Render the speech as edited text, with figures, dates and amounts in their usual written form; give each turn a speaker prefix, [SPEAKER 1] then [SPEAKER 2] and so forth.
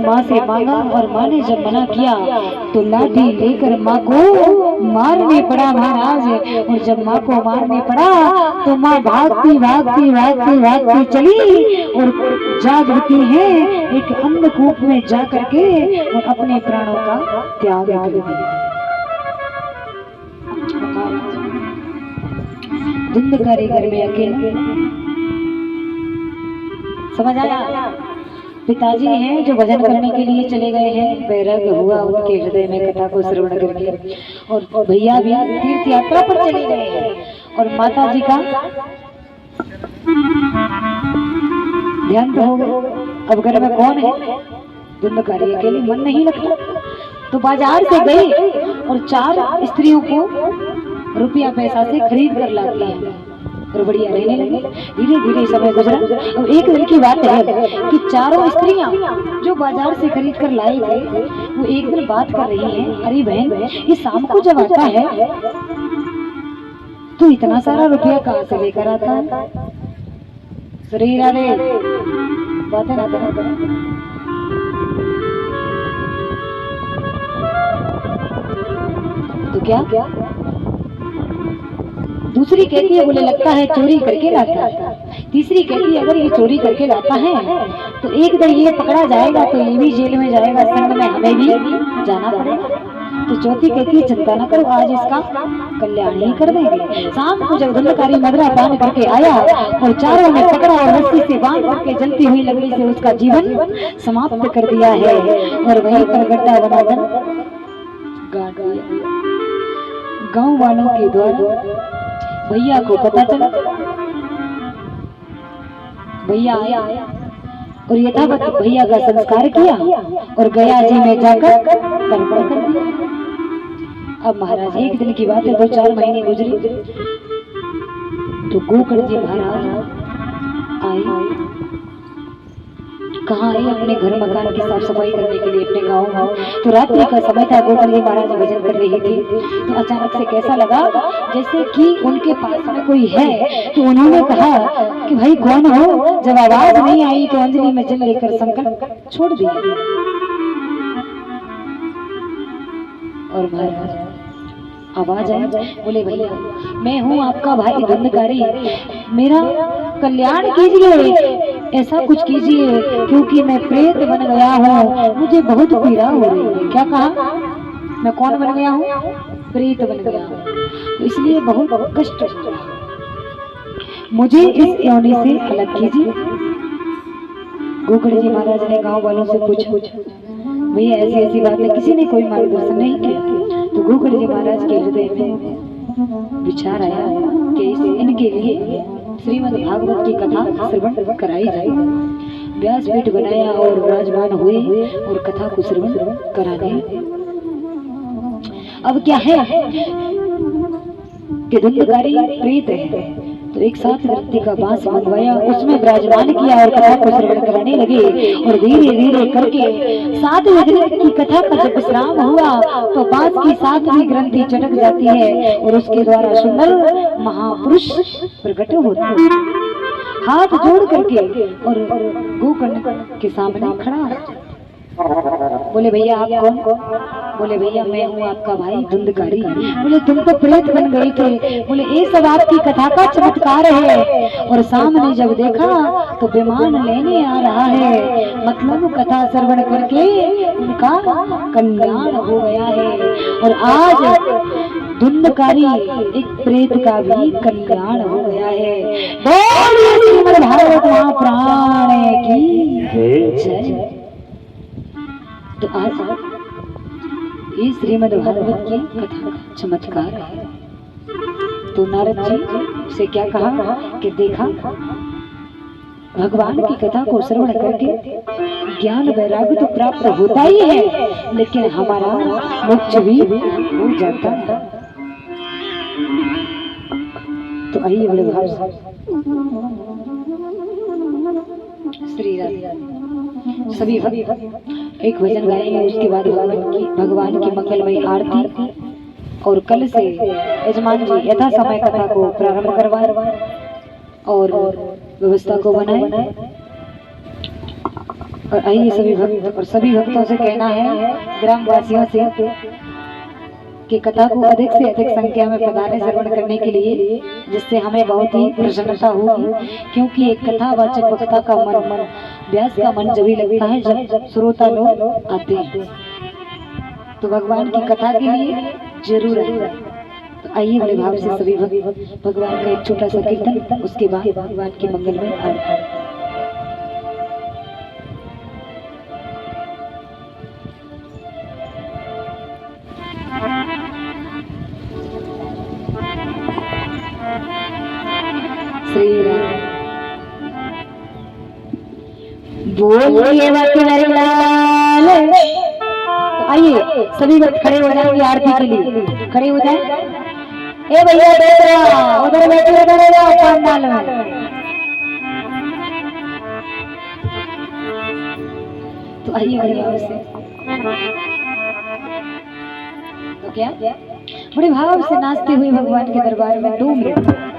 [SPEAKER 1] माँ से मांगा और माँ ने जब मना किया तो लाठी लेकर माँ को मारने पड़ा महाराज। और जब माँ को मारने पड़ा तो माँ भागती भागती भागती भागती चली और जागती है एक अंधकूप में जा करके और अपने प्राणों का त्याग कर दिया। धुंधकारी घर में अकेले, समझ आया? पिताजी हैं जो भजन करने के लिए चले गए हैं, वैराग्य हुआ उनके हृदय में कथा को श्रवण करके, और भैया भी तीर्थ यात्रा पर चले गए हैं। और माता जी का ध्यान हो गया। अब घर में कौन है? धुंधकारी अकेले, मन नहीं लगता तो बाजार से गई और 4 स्त्रियों को रुपया पैसा से खरीद कर लाती है और बढ़िया रहने लगे। धीरे धीरे समय गुजरा। अब एक दिन की बात है कि 4 स्त्रियां जो बाजार से खरीद कर लाई थे वो एक दिन बात कर रही हैं, अरे बहन ये शाम को जब आता है तो इतना सारा रुपया कहाँ से लेकर आता है? श्री राधे बातें तो क्या? दूसरी कहती है बोले लगता है चोरी करके लाता है। तीसरी कहती है अगर ये चोरी करके लाता है तो एक दिन ये पकड़ा जाएगा तो ये भी जेल में जाएगा, संग में हमें भी जाना पड़ेगा। तो चौथी कहती है चिंता न करो आज इसका कल्याण ही कर देंगे। शाम को जब धुंधकारी मदरा पान करके आया और चारों ने पकड़ा और रस्सी से बांध करके जलती हुई लकड़ी से उसका जीवन समाप्त कर दिया है और वहीं पर गड्ढा बनाकर गाड़ दिया। गाँव वालों के द्वारा भैया को पता चला, भैया आया और यथावत भैया का संस्कार किया और गया जी में जाकर तर्पण कर दिया। अब महाराज एक दिन की बात है, 2-4 महीने गुजरे तो गोकर्ण जी महाराज आए। कहाँ आए? अपने घर मकान की साफ सफाई करने के लिए अपने गाँव। तो रात्रि का समय था, गोकर्ण जी महाराज भजन कर रहे थे तो अचानक से कैसा लगा जैसे कि उनके पास में कोई है। तो उन्होंने कहा कि भाई कौन हो? जब आवाज नहीं आई तो अंजलि में जल लेकर संकल्प छोड़ दिया। और महाराज आवाज आई, बोले भैया मैं हूँ आपका भाई धुंधकारी, मेरा कल्याण कीजिए, ऐसा कुछ कीजिए क्योंकि मैं प्रेत बन गया हूँ, मुझे बहुत पीड़ा हो रही है। क्या कहा? मैं कौन बन गया हूँ? प्रेत बन गया हूँ, तो इसलिए बहुत कष्ट हो रहा है, मुझे इस योनि से अलग कीजिए। गोकर्ण जी महाराज ने गांव वालों से पूछा भैया ऐसी ऐसी बात है, किसी ने कोई मार्गदर्शन नहीं किया। तो गोकर्ण जी महाराज के हृदय में विचार आया कि इनके लिए श्रीमद् भागवत की कथा श्रवण कराई जाए। व्यासपीठ बनाया और विराजमान हुए और कथा को श्रवण कराने। अब क्या है कि धुंधकारी प्रेत है तो एक साथ व्यक्ति का बांस मंगवाया, उसमें विराजमान किया और कथा को श्रवण कराने लगे। और धीरे धीरे करके 7वें दिन की कथा का जब विश्राम हुआ तो बांस की 7वीं ग्रंथि चटक जाती है और उसके द्वारा सुंदर महापुरुष प्रकट होते हैं, हाथ जोड़ करके और गोकर्ण के सामने खड़ा। बोले भैया आप कौन? बोले भैया मैं हूँ आपका भाई धुंधकारी। बोले तुम तो प्रेत बन गए थे। बोले ये सब आपकी कथा का चमत्कार है। और सामने जब देखा तो विमान लेने आ रहा है, मतलब कथा श्रवण करके उनका कल्याण हो गया है। और आज धुंधकारी एक प्रेत का भी कल्याण हो गया है। बोलिए श्रीमद् भागवत महापुराण की जय। तो आज ये श्रीमद् भागवत की कथा का चमत्कार है। तो नारद जी से क्या कहा कि देखा भगवान की कथा को श्रवण करके ज्ञान वैराग्य तो प्राप्त होता ही है, लेकिन हमारा मोक्ष भी हो जाता है। तो आइए बड़े भाव श्री राधे सभी एक भजन गाएंगे, उसके बाद भगवान की मंगलमयी आरती और कल से यजमान जी यथा समय कथा को प्रारंभ करवाएं और व्यवस्था को बनाएं। और आइए सभी भक्त और सभी भक्तों से कहना है, ग्रामवासियों से, कि कथा को अधिक से अधिक संख्या में पधारें श्रवण करने के लिए, जिससे हमें बहुत ही प्रसन्नता होगी। क्योंकि एक कथावाचक वक्ता का मन, व्यास का मन जब ही लगता है जब श्रोता लोग आते हैं। तो भगवान की कथा के लिए जरूर आइए। तो आइए बड़े भाव से सभी भगवान का एक छोटा सा कीर्तन, उसके बाद भगवान के मंगल में आरती। श्री राम बोलिए लाल। आइए सभी भक्त खड़े हो जाएंगे आरती के लिए, खड़े हो जाए। ए भैया देख रहा उधर बैठे उधर जाओ पंडाल में। तो आइए बड़े भाव से, तो क्या बड़े भाव से नाचते हुए भगवान के दरबार में 2 मिनट